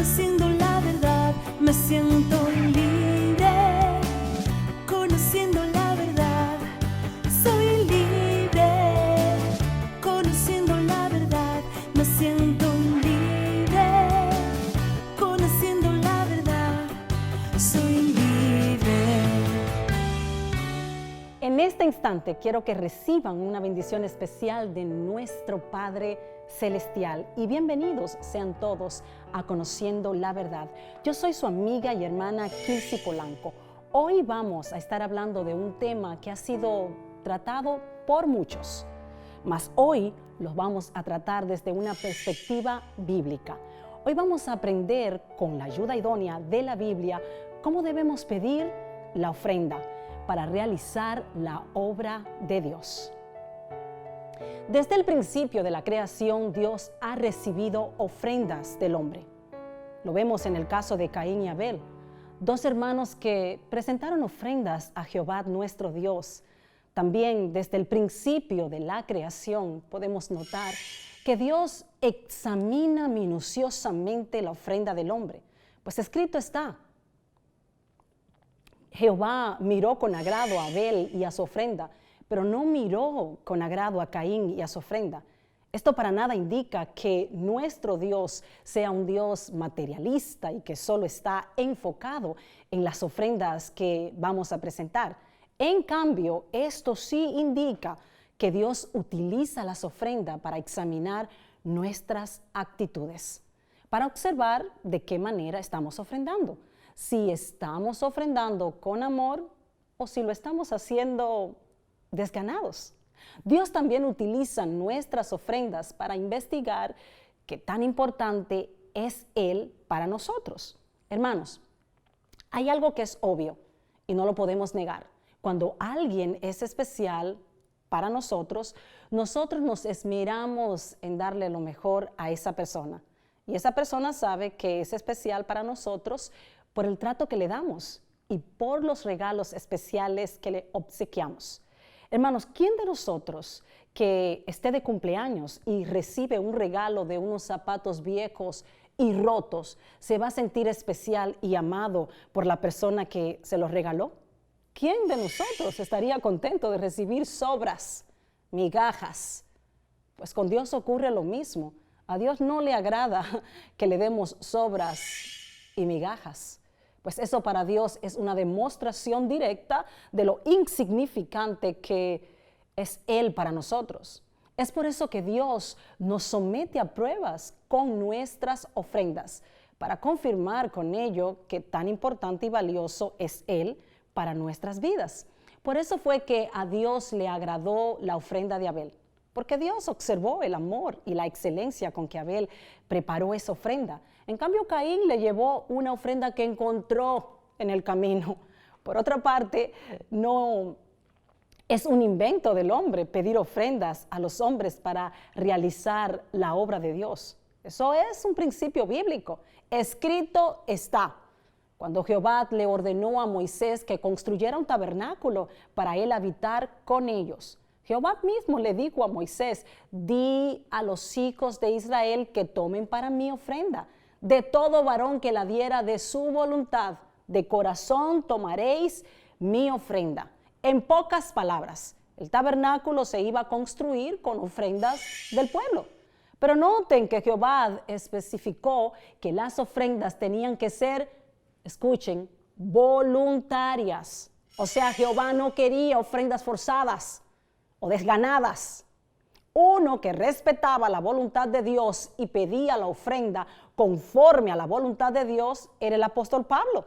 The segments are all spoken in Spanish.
Conociendo la verdad, me siento libre. Conociendo la verdad, soy libre. Conociendo la verdad, me siento libre. Conociendo la verdad, soy libre. En este instante quiero que reciban una bendición especial de nuestro Padre Celestial y bienvenidos sean todos a Conociendo la Verdad. Yo soy su amiga y hermana Kilsi Polanco. Hoy vamos a estar hablando de un tema que ha sido tratado por muchos, mas hoy lo vamos a tratar desde una perspectiva bíblica. Hoy vamos a aprender con la ayuda idónea de la Biblia cómo debemos pedir la ofrenda para realizar la obra de Dios. Desde el principio de la creación, Dios ha recibido ofrendas del hombre. Lo vemos en el caso de Caín y Abel, dos hermanos que presentaron ofrendas a Jehová nuestro Dios. También desde el principio de la creación podemos notar que Dios examina minuciosamente la ofrenda del hombre, pues escrito está: Jehová miró con agrado a Abel y a su ofrenda, pero no miró con agrado a Caín y a su ofrenda. Esto para nada indica que nuestro Dios sea un Dios materialista y que solo está enfocado en las ofrendas que vamos a presentar. En cambio, esto sí indica que Dios utiliza las ofrendas para examinar nuestras actitudes, para observar de qué manera estamos ofrendando. Si estamos ofrendando con amor o si lo estamos haciendo desganados. Dios también utiliza nuestras ofrendas para investigar qué tan importante es Él para nosotros. Hermanos, hay algo que es obvio y no lo podemos negar. Cuando alguien es especial para nosotros, nosotros nos esmeramos en darle lo mejor a esa persona. Y esa persona sabe que es especial para nosotros por el trato que le damos y por los regalos especiales que le obsequiamos. Hermanos, ¿quién de nosotros que esté de cumpleaños y recibe un regalo de unos zapatos viejos y rotos se va a sentir especial y amado por la persona que se los regaló? ¿Quién de nosotros estaría contento de recibir sobras, migajas? Pues con Dios ocurre lo mismo. A Dios no le agrada que le demos sobras y migajas. Pues eso para Dios es una demostración directa de lo insignificante que es Él para nosotros. Es por eso que Dios nos somete a pruebas con nuestras ofrendas, para confirmar con ello que tan importante y valioso es Él para nuestras vidas. Por eso fue que a Dios le agradó la ofrenda de Abel, porque Dios observó el amor y la excelencia con que Abel preparó esa ofrenda. En cambio, Caín le llevó una ofrenda que encontró en el camino. Por otra parte, no es un invento del hombre pedir ofrendas a los hombres para realizar la obra de Dios. Eso es un principio bíblico. Escrito está. Cuando Jehová le ordenó a Moisés que construyera un tabernáculo para él habitar con ellos, Jehová mismo le dijo a Moisés: di a los hijos de Israel que tomen para mí ofrenda. De todo varón que la diera de su voluntad, de corazón tomaréis mi ofrenda. En pocas palabras, el tabernáculo se iba a construir con ofrendas del pueblo. Pero noten que Jehová especificó que las ofrendas tenían que ser, escuchen, voluntarias. O sea, Jehová no quería ofrendas forzadas o desganadas. Uno que respetaba la voluntad de Dios y pedía la ofrenda conforme a la voluntad de Dios era el apóstol Pablo.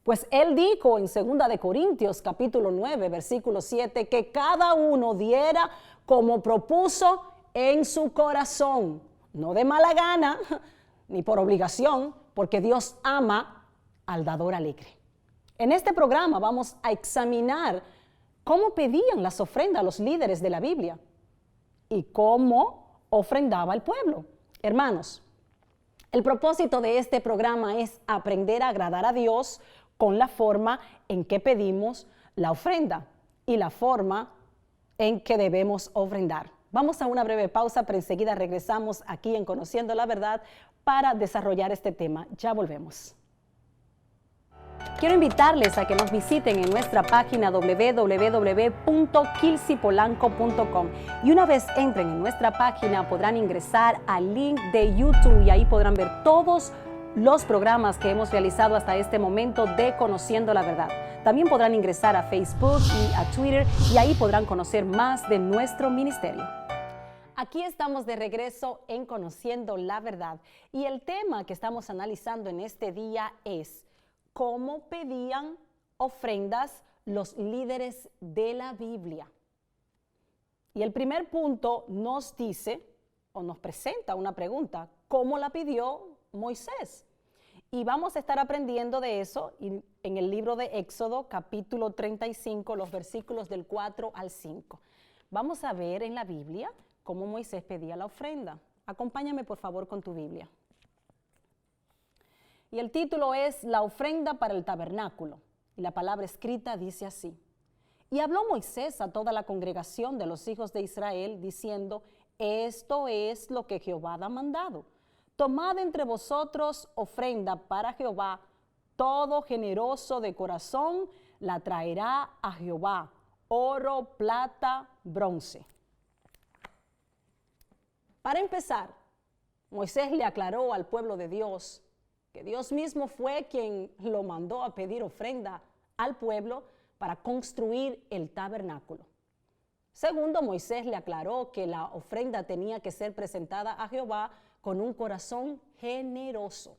Pues él dijo en 2 de Corintios capítulo 9 versículo 7 que cada uno diera como propuso en su corazón, no de mala gana ni por obligación, porque Dios ama al dador alegre. En este programa vamos a examinar cómo pedían las ofrendas los líderes de la Biblia y cómo ofrendaba el pueblo. Hermanos, el propósito de este programa es aprender a agradar a Dios con la forma en que pedimos la ofrenda y la forma en que debemos ofrendar. Vamos a una breve pausa, pero enseguida regresamos aquí en Conociendo la Verdad para desarrollar este tema. Ya volvemos. Quiero invitarles a que nos visiten en nuestra página www.kilsipolanco.com y una vez entren en nuestra página podrán ingresar al link de YouTube y ahí podrán ver todos los programas que hemos realizado hasta este momento de Conociendo la Verdad. También podrán ingresar a Facebook y a Twitter y ahí podrán conocer más de nuestro ministerio. Aquí estamos de regreso en Conociendo la Verdad y el tema que estamos analizando en este día es ¿cómo pedían ofrendas los líderes de la Biblia? Y el primer punto nos dice o nos presenta una pregunta, ¿cómo la pidió Moisés? Y vamos a estar aprendiendo de eso en el libro de Éxodo, capítulo 35, los versículos del 4 al 5. Vamos a ver en la Biblia cómo Moisés pedía la ofrenda. Acompáñame por favor con tu Biblia. Y el título es La ofrenda para el tabernáculo. Y la palabra escrita dice así. Y habló Moisés a toda la congregación de los hijos de Israel, diciendo, esto es lo que Jehová ha mandado. Tomad entre vosotros ofrenda para Jehová, todo generoso de corazón la traerá a Jehová, oro, plata, bronce. Para empezar, Moisés le aclaró al pueblo de Dios que Dios mismo fue quien lo mandó a pedir ofrenda al pueblo para construir el tabernáculo. Segundo, Moisés le aclaró que la ofrenda tenía que ser presentada a Jehová con un corazón generoso.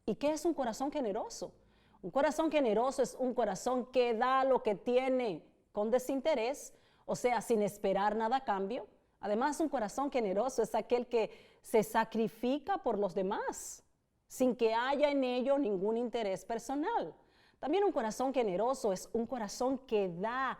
¿Y qué es un corazón generoso? Un corazón generoso es un corazón que da lo que tiene con desinterés, o sea, sin esperar nada a cambio. Además, un corazón generoso es aquel que se sacrifica por los demás, sin que haya en ello ningún interés personal. También un corazón generoso es un corazón que da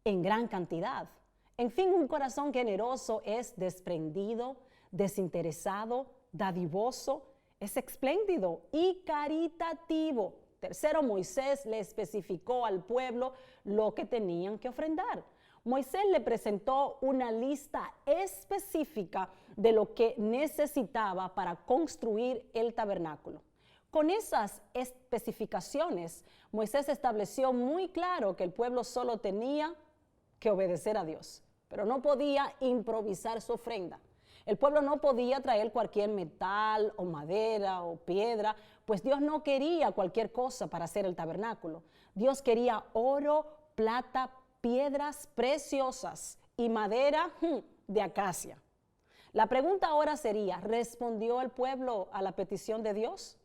en gran cantidad. En fin, un corazón generoso es desprendido, desinteresado, dadivoso, es espléndido y caritativo. Tercero, Moisés le especificó al pueblo lo que tenían que ofrendar. Moisés le presentó una lista específica de lo que necesitaba para construir el tabernáculo. Con esas especificaciones, Moisés estableció muy claro que el pueblo solo tenía que obedecer a Dios, pero no podía improvisar su ofrenda. El pueblo no podía traer cualquier metal o madera o piedra, pues Dios no quería cualquier cosa para hacer el tabernáculo. Dios quería oro, plata, piedras preciosas y madera de acacia. La pregunta ahora sería, ¿respondió el pueblo a la petición de Dios?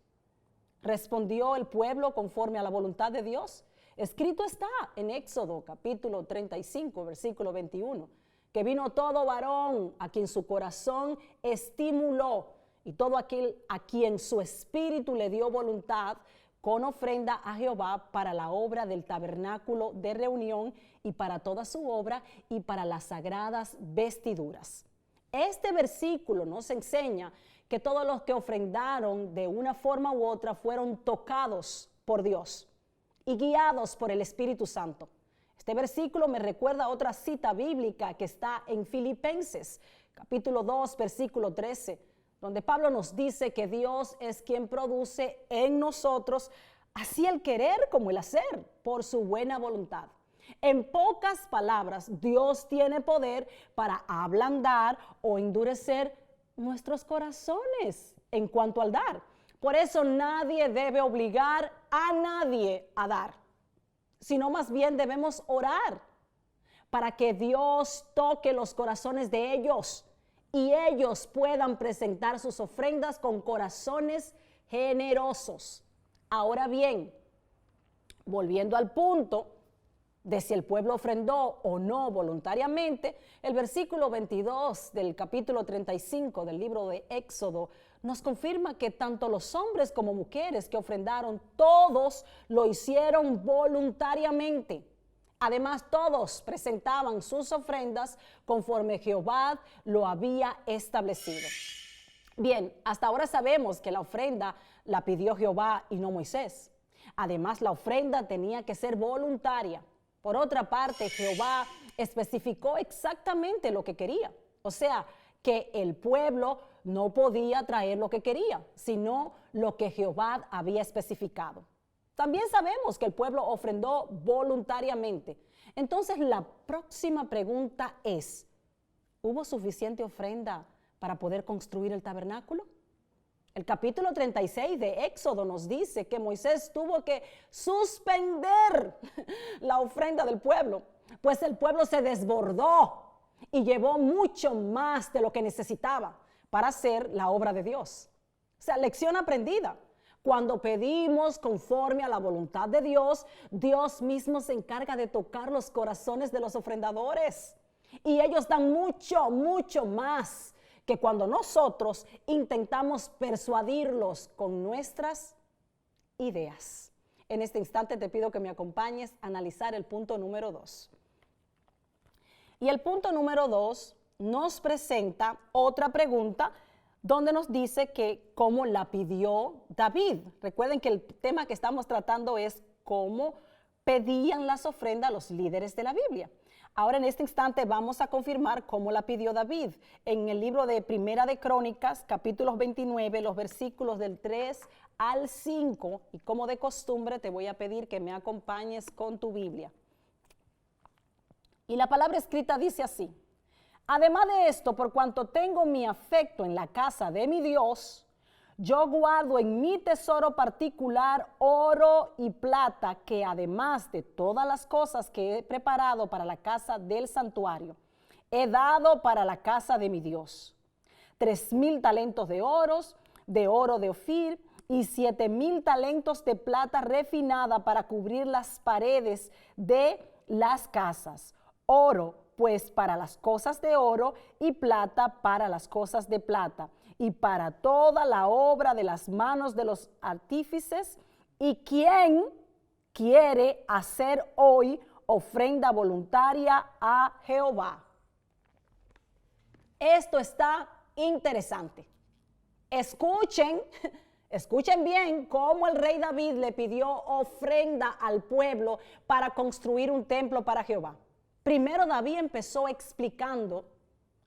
¿Respondió el pueblo conforme a la voluntad de Dios? Escrito está en Éxodo capítulo 35, versículo 21, que vino todo varón a quien su corazón estimuló y todo aquel a quien su espíritu le dio voluntad con ofrenda a Jehová para la obra del tabernáculo de reunión y para toda su obra y para las sagradas vestiduras. Este versículo nos enseña que todos los que ofrendaron de una forma u otra fueron tocados por Dios y guiados por el Espíritu Santo. Este versículo me recuerda a otra cita bíblica que está en Filipenses, capítulo 2, versículo 13, donde Pablo nos dice que Dios es quien produce en nosotros así el querer como el hacer por su buena voluntad. En pocas palabras, Dios tiene poder para ablandar o endurecer nuestros corazones en cuanto al dar. Por eso nadie debe obligar a nadie a dar, sino más bien debemos orar para que Dios toque los corazones de ellos y ellos puedan presentar sus ofrendas con corazones generosos. Ahora bien, volviendo al punto de si el pueblo ofrendó o no voluntariamente, el versículo 22 del capítulo 35 del libro de Éxodo nos confirma que tanto los hombres como mujeres que ofrendaron, todos lo hicieron voluntariamente. Además, todos presentaban sus ofrendas conforme Jehová lo había establecido. Bien, hasta ahora sabemos que la ofrenda la pidió Jehová y no Moisés. Además, la ofrenda tenía que ser voluntaria. Por otra parte, Jehová especificó exactamente lo que quería. O sea, que el pueblo no podía traer lo que quería, sino lo que Jehová había especificado. También sabemos que el pueblo ofrendó voluntariamente. Entonces la próxima pregunta es, ¿hubo suficiente ofrenda para poder construir el tabernáculo? El capítulo 36 de Éxodo nos dice que Moisés tuvo que suspender la ofrenda del pueblo, pues el pueblo se desbordó y llevó mucho más de lo que necesitaba para hacer la obra de Dios. O sea, lección aprendida. Cuando pedimos conforme a la voluntad de Dios, Dios mismo se encarga de tocar los corazones de los ofrendadores. Y ellos dan mucho, mucho más que cuando nosotros intentamos persuadirlos con nuestras ideas. En este instante te pido que me acompañes a analizar el punto número 2. Y el punto número 2 nos presenta otra pregunta donde nos dice que cómo la pidió David. Recuerden que el tema que estamos tratando es cómo pedían las ofrendas los líderes de la Biblia. Ahora en este instante vamos a confirmar cómo la pidió David. En el libro de Primera de Crónicas, capítulos 29, los versículos del 3 al 5, y como de costumbre te voy a pedir que me acompañes con tu Biblia. Y la palabra escrita dice así: además de esto, por cuanto tengo mi afecto en la casa de mi Dios, yo guardo en mi tesoro particular oro y plata, que además de todas las cosas que he preparado para la casa del santuario, he dado para la casa de mi Dios. 3,000 talentos de oro de Ofir, y 7,000 talentos de plata refinada para cubrir las paredes de las casas. Oro, pues, para las cosas de oro, y plata para las cosas de plata, y para toda la obra de las manos de los artífices. ¿Y quién quiere hacer hoy ofrenda voluntaria a Jehová? Esto está interesante. Escuchen bien cómo el rey David le pidió ofrenda al pueblo para construir un templo para Jehová. Primero David empezó explicando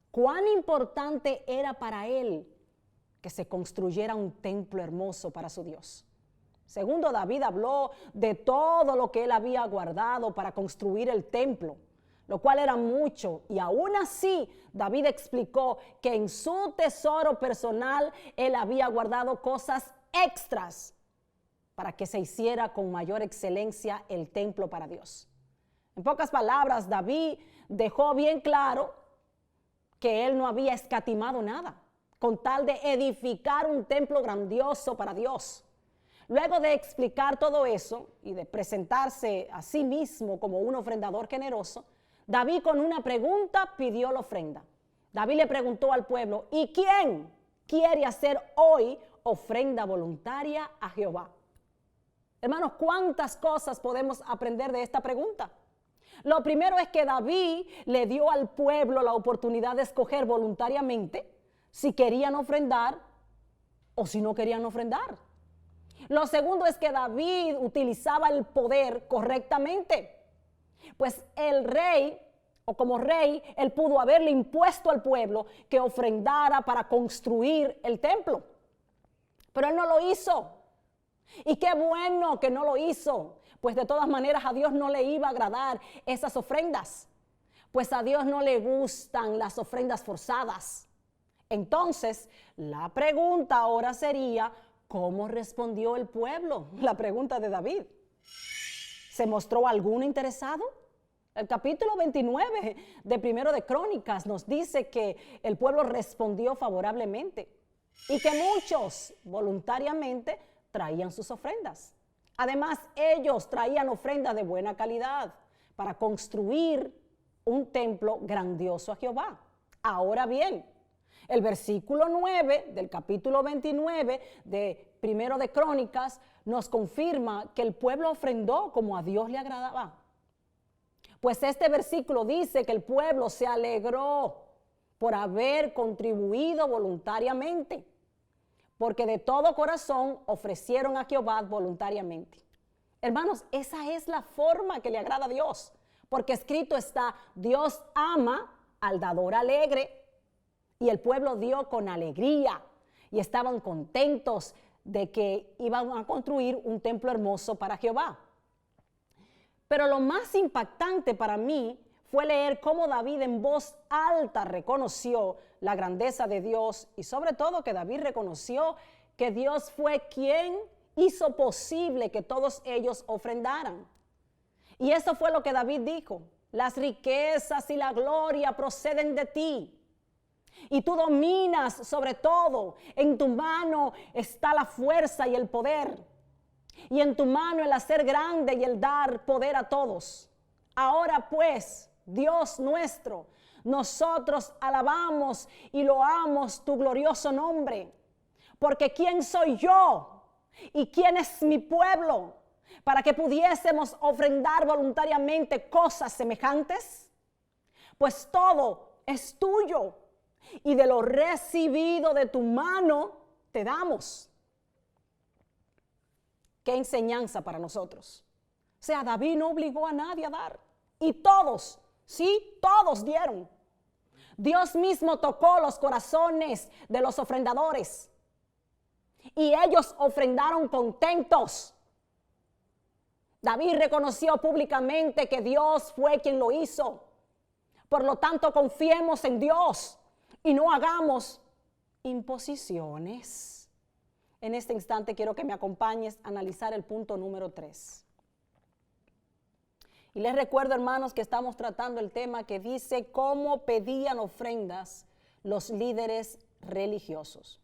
cuán importante era para él que se construyera un templo hermoso para su Dios. Segundo, David habló de todo lo que él había guardado para construir el templo, lo cual era mucho, y aún así David explicó que en su tesoro personal él había guardado cosas extras para que se hiciera con mayor excelencia el templo para Dios. En pocas palabras, David dejó bien claro que él no había escatimado nada con tal de edificar un templo grandioso para Dios. Luego de explicar todo eso y de presentarse a sí mismo como un ofrendador generoso, David con una pregunta pidió la ofrenda. David le preguntó al pueblo: ¿y quién quiere hacer hoy ofrenda voluntaria a Jehová? Hermanos, ¿cuántas cosas podemos aprender de esta pregunta? Lo primero es que David le dio al pueblo la oportunidad de escoger voluntariamente si querían ofrendar o si no querían ofrendar. Lo segundo es que David utilizaba el poder correctamente, pues el rey, o como rey, él pudo haberle impuesto al pueblo que ofrendara para construir el templo, pero él no lo hizo. Y qué bueno que no lo hizo, pues de todas maneras a Dios no le iba a agradar esas ofrendas, pues a Dios no le gustan las ofrendas forzadas. Entonces, la pregunta ahora sería: ¿cómo respondió el pueblo? La pregunta de David. ¿Se mostró alguno interesado? El capítulo 29 de Primero de Crónicas nos dice que el pueblo respondió favorablemente y que muchos voluntariamente traían sus ofrendas. Además, ellos traían ofrendas de buena calidad para construir un templo grandioso a Jehová. Ahora bien, el versículo 9 del capítulo 29 de Primero de Crónicas nos confirma que el pueblo ofrendó como a Dios le agradaba. Pues este versículo dice que el pueblo se alegró por haber contribuido voluntariamente, porque de todo corazón ofrecieron a Jehová voluntariamente. Hermanos, esa es la forma que le agrada a Dios, porque escrito está: Dios ama al dador alegre. Y el pueblo dio con alegría y estaban contentos de que iban a construir un templo hermoso para Jehová. Pero lo más impactante para mí fue leer cómo David en voz alta reconoció la grandeza de Dios y sobre todo que David reconoció que Dios fue quien hizo posible que todos ellos ofrendaran. Y eso fue lo que David dijo: las riquezas y la gloria proceden de ti. Y tú dominas sobre todo. En tu mano está la fuerza y el poder. Y en tu mano el hacer grande y el dar poder a todos. Ahora pues, Dios nuestro, nosotros alabamos y loamos tu glorioso nombre. Porque ¿quién soy yo y quién es mi pueblo para que pudiésemos ofrendar voluntariamente cosas semejantes? Pues todo es tuyo. Y de lo recibido de tu mano te damos. Qué enseñanza para nosotros. O sea, David no obligó a nadie a dar. Y todos, sí, todos dieron. Dios mismo tocó los corazones de los ofrendadores. Y ellos ofrendaron contentos. David reconoció públicamente que Dios fue quien lo hizo. Por lo tanto, confiemos en Dios. Y no hagamos imposiciones. En este instante quiero que me acompañes a analizar el punto número 3. Y les recuerdo, hermanos, que estamos tratando el tema que dice cómo pedían ofrendas los líderes religiosos.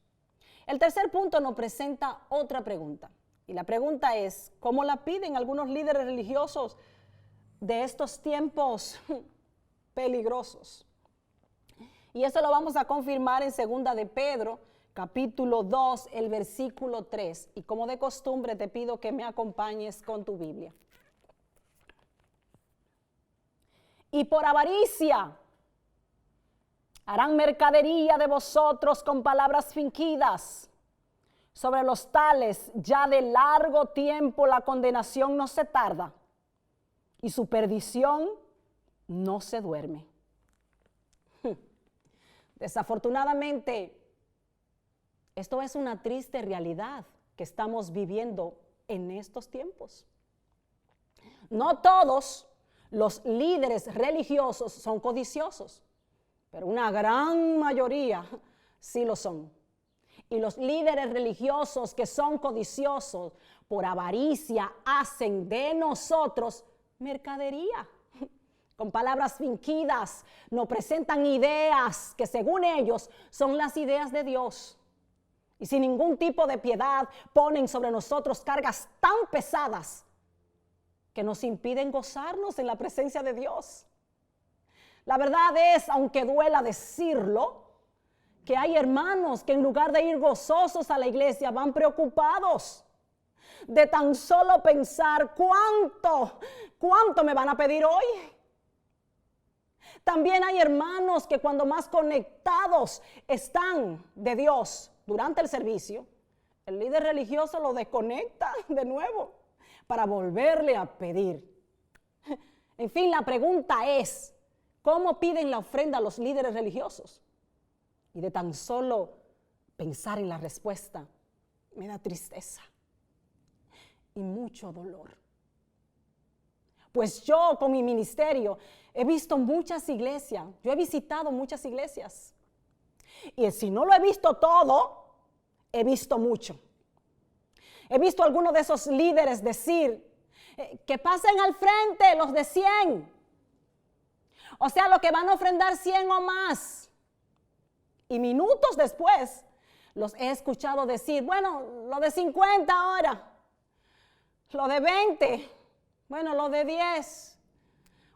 El tercer punto nos presenta otra pregunta. Y la pregunta es, ¿cómo la piden algunos líderes religiosos de estos tiempos peligrosos? Y eso lo vamos a confirmar en 2 de Pedro, capítulo 2, el versículo 3. Y como de costumbre te pido que me acompañes con tu Biblia. Y por avaricia harán mercadería de vosotros con palabras fingidas. Sobre los tales ya de largo tiempo la condenación no se tarda y su perdición no se duerme. Desafortunadamente, esto es una triste realidad que estamos viviendo en estos tiempos. No todos los líderes religiosos son codiciosos, pero una gran mayoría sí lo son. Y los líderes religiosos que son codiciosos por avaricia hacen de nosotros mercadería. Con palabras fingidas nos presentan ideas que según ellos son las ideas de Dios. Y sin ningún tipo de piedad ponen sobre nosotros cargas tan pesadas que nos impiden gozarnos en la presencia de Dios. La verdad es, aunque duela decirlo, que hay hermanos que en lugar de ir gozosos a la iglesia van preocupados de tan solo pensar cuánto me van a pedir hoy. También hay hermanos que cuando más conectados están de Dios durante el servicio, el líder religioso lo desconecta de nuevo para volverle a pedir. En fin, la pregunta es, ¿cómo piden la ofrenda a los líderes religiosos? Y de tan solo pensar en la respuesta, me da tristeza y mucho dolor. Pues yo con mi ministerio he visto muchas iglesias, yo he visitado muchas iglesias. Y si no lo he visto todo, he visto mucho. He visto a algunos de esos líderes decir, que pasen al frente los de 100. O sea, los que van a ofrendar 100 o más. Y minutos después los he escuchado decir, bueno, lo de 50 ahora, lo de 20, bueno, lo de 10,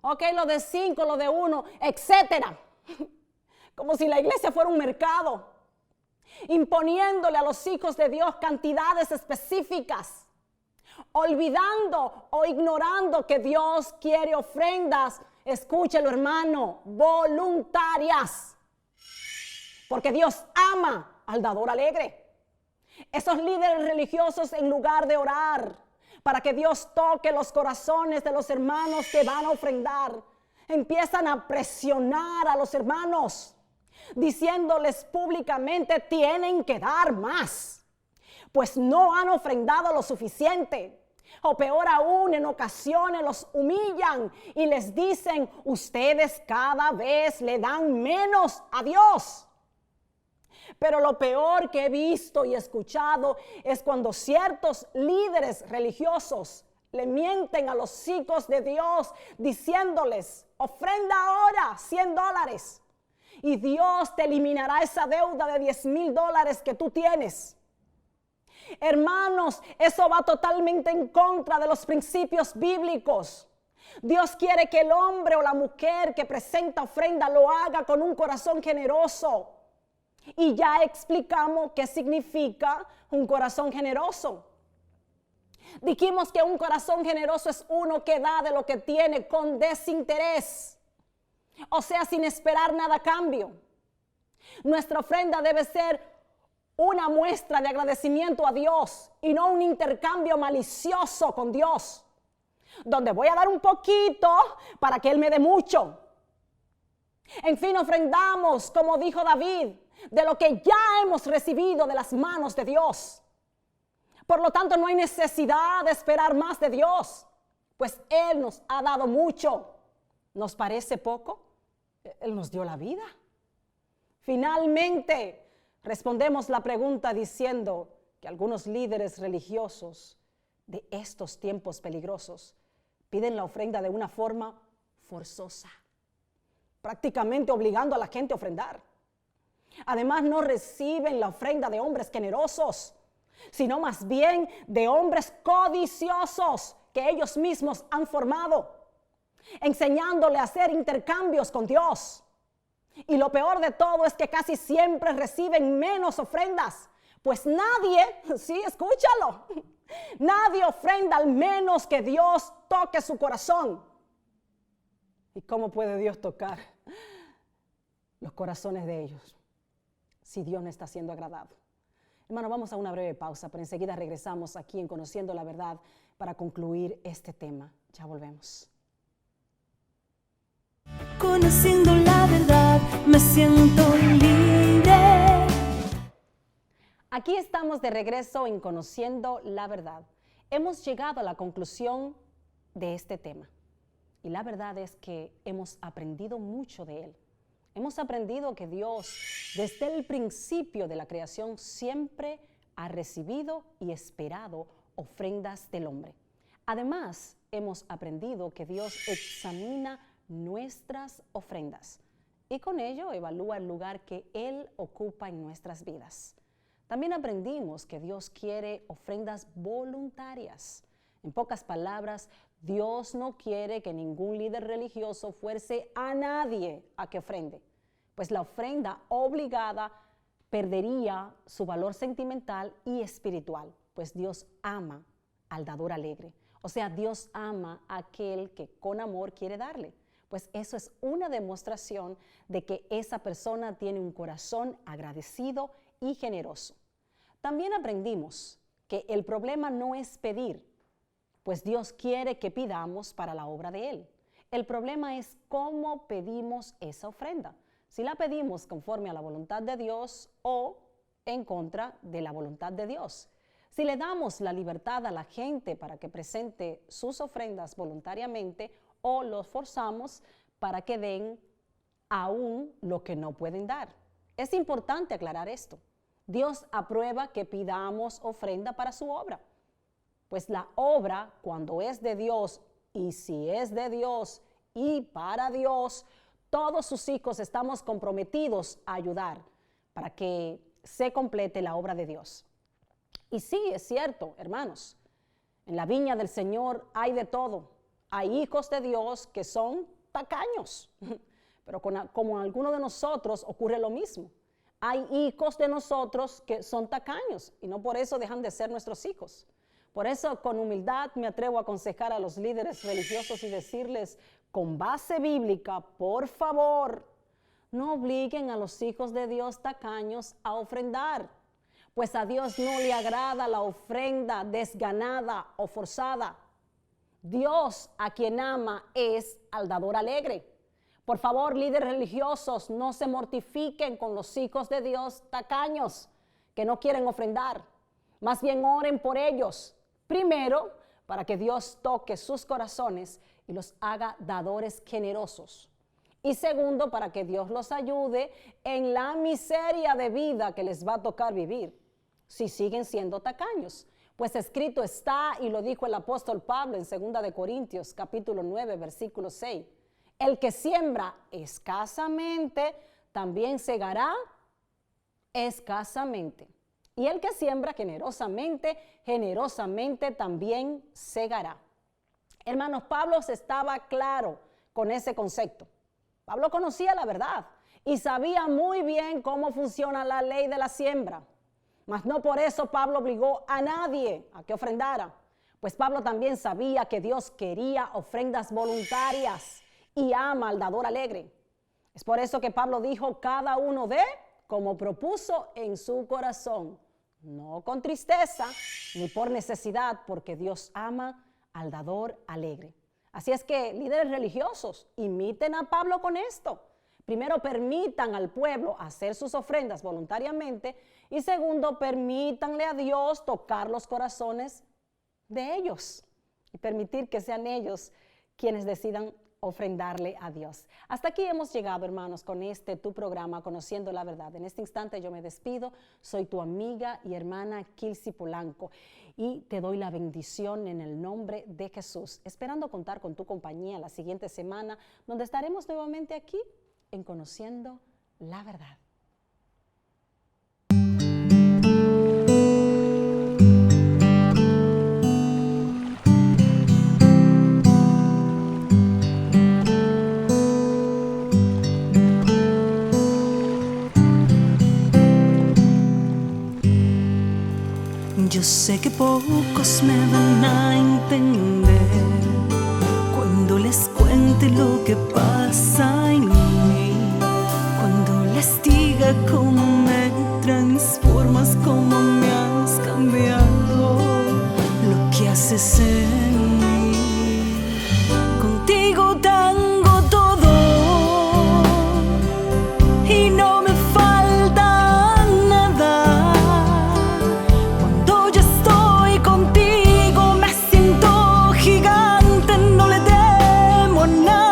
ok, lo de 5, lo de 1, etcétera. Como si la iglesia fuera un mercado, imponiéndole a los hijos de Dios cantidades específicas, olvidando o ignorando que Dios quiere ofrendas, escúchelo hermano, voluntarias. Porque Dios ama al dador alegre. Esos líderes religiosos, en lugar de orar para que Dios toque los corazones de los hermanos que van a ofrendar, empiezan a presionar a los hermanos, diciéndoles públicamente tienen que dar más, pues no han ofrendado lo suficiente. O peor aún, en ocasiones los humillan y les dicen, ustedes cada vez le dan menos a Dios. Pero lo peor que he visto y escuchado es cuando ciertos líderes religiosos le mienten a los hijos de Dios diciéndoles, ofrenda ahora $100 y Dios te eliminará esa deuda de $10,000 que tú tienes. Hermanos, eso va totalmente en contra de los principios bíblicos. Dios quiere que el hombre o la mujer que presenta ofrenda lo haga con un corazón generoso. Y ya explicamos qué significa un corazón generoso. Dijimos que un corazón generoso es uno que da de lo que tiene con desinterés, o sea, sin esperar nada a cambio. Nuestra ofrenda debe ser una muestra de agradecimiento a Dios y no un intercambio malicioso con Dios, donde voy a dar un poquito para que Él me dé mucho. En fin, ofrendamos, como dijo David, de lo que ya hemos recibido de las manos de Dios. Por lo tanto, no hay necesidad de esperar más de Dios, pues Él nos ha dado mucho. ¿Nos parece poco? Él nos dio la vida. Finalmente, respondemos la pregunta diciendo que algunos líderes religiosos de estos tiempos peligrosos piden la ofrenda de una forma forzosa, prácticamente obligando a la gente a ofrendar. Además, no reciben la ofrenda de hombres generosos, sino más bien de hombres codiciosos que ellos mismos han formado, enseñándole a hacer intercambios con Dios. Y lo peor de todo es que casi siempre reciben menos ofrendas, pues nadie, sí, escúchalo, nadie ofrenda al menos que Dios toque su corazón. ¿Y cómo puede Dios tocar los corazones de ellos si Dios no está siendo agradado? Hermano, vamos a una breve pausa, pero enseguida regresamos aquí en Conociendo la Verdad para concluir este tema. Ya volvemos. Conociendo la verdad, me siento libre. Aquí estamos de regreso en Conociendo la Verdad. Hemos llegado a la conclusión de este tema. Y la verdad es que hemos aprendido mucho de él. Hemos aprendido que Dios, desde el principio de la creación, siempre ha recibido y esperado ofrendas del hombre. Además, hemos aprendido que Dios examina nuestras ofrendas y con ello evalúa el lugar que Él ocupa en nuestras vidas. También aprendimos que Dios quiere ofrendas voluntarias. En pocas palabras, Dios no quiere que ningún líder religioso fuerce a nadie a que ofrende, pues la ofrenda obligada perdería su valor sentimental y espiritual, pues Dios ama al dador alegre. O sea, Dios ama a aquel que con amor quiere darle, pues eso es una demostración de que esa persona tiene un corazón agradecido y generoso. También aprendimos que el problema no es pedir, pues Dios quiere que pidamos para la obra de Él. El problema es cómo pedimos esa ofrenda. Si la pedimos conforme a la voluntad de Dios o en contra de la voluntad de Dios. Si le damos la libertad a la gente para que presente sus ofrendas voluntariamente o los forzamos para que den aún lo que no pueden dar. Es importante aclarar esto. Dios aprueba que pidamos ofrenda para su obra. Pues la obra, cuando es de Dios, y si es de Dios y para Dios, todos sus hijos estamos comprometidos a ayudar para que se complete la obra de Dios. Y sí, es cierto, hermanos, en la viña del Señor hay de todo. Hay hijos de Dios que son tacaños, pero como algunos de nosotros ocurre lo mismo. Hay hijos de nosotros que son tacaños y no por eso dejan de ser nuestros hijos. Por eso, con humildad me atrevo a aconsejar a los líderes religiosos y decirles, con base bíblica, por favor, no obliguen a los hijos de Dios tacaños a ofrendar, pues a Dios no le agrada la ofrenda desganada o forzada. Dios, a quien ama, es al dador alegre. Por favor, líderes religiosos, no se mortifiquen con los hijos de Dios tacaños que no quieren ofrendar. Más bien oren por ellos. Primero, para que Dios toque sus corazones y los haga dadores generosos. Y segundo, para que Dios los ayude en la miseria de vida que les va a tocar vivir si siguen siendo tacaños. Pues escrito está, y lo dijo el apóstol Pablo en 2 de Corintios, capítulo 9, versículo 6. El que siembra escasamente, también segará escasamente. Y el que siembra generosamente, generosamente también segará. Hermanos, Pablo estaba claro con ese concepto. Pablo conocía la verdad y sabía muy bien cómo funciona la ley de la siembra. Mas no por eso Pablo obligó a nadie a que ofrendara. Pues Pablo también sabía que Dios quería ofrendas voluntarias y ama al dador alegre. Es por eso que Pablo dijo: cada uno dé como propuso en su corazón, no con tristeza ni por necesidad, porque Dios ama al dador alegre. Así es que, líderes religiosos, imiten a Pablo con esto. Primero, permitan al pueblo hacer sus ofrendas voluntariamente, y segundo, permítanle a Dios tocar los corazones de ellos y permitir que sean ellos quienes decidan ofrendarle a Dios. Hasta aquí hemos llegado, hermanos, con tu programa Conociendo la Verdad. En este instante yo me despido. Soy tu amiga y hermana Kilsi Polanco y te doy la bendición en el nombre de Jesús, esperando contar con tu compañía la siguiente semana, donde estaremos nuevamente aquí en Conociendo la Verdad. Yo sé que pocos me van a entender cuando les cuente lo que pasa en mí, cuando les diga cómo me transformas, cómo me has cambiado, lo que haces en mí. Contigo tengo todo y no me falta nada. Cuando yo estoy contigo me siento gigante, no le temo a nada.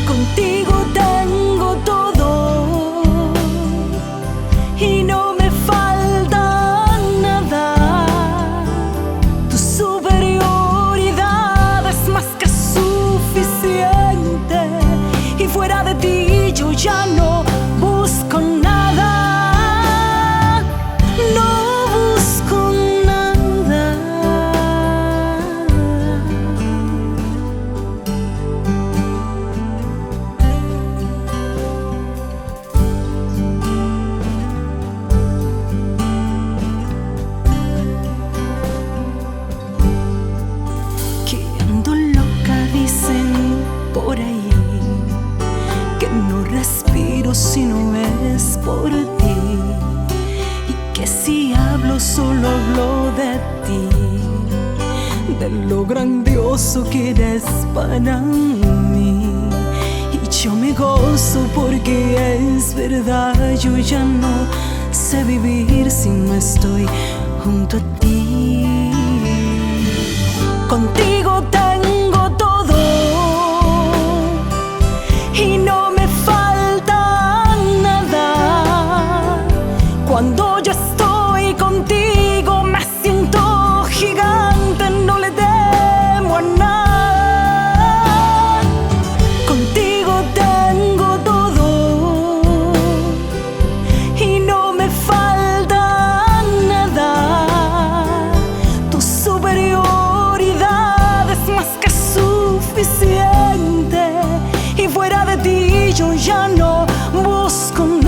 Contigo tengo todo y no me falta nada. Tu superioridad es más que suficiente y fuera de ti yo ya no busco nada, no busco nada. Que ando loca, dicen por ahí, que no respiro si no es por ti, y que si hablo solo hablo de ti, de lo grandioso que eres para mí. Y yo me gozo porque es verdad, yo ya no sé vivir si no estoy junto a ti. Contigo tengo todo y no me falta nada. Cuando yo estoy contigo me siento gigante, no le temo a nada. Contigo tengo todo y no me falta nada. Tu superioridad es más que suficiente y fuera de ti yo ya no busco nada.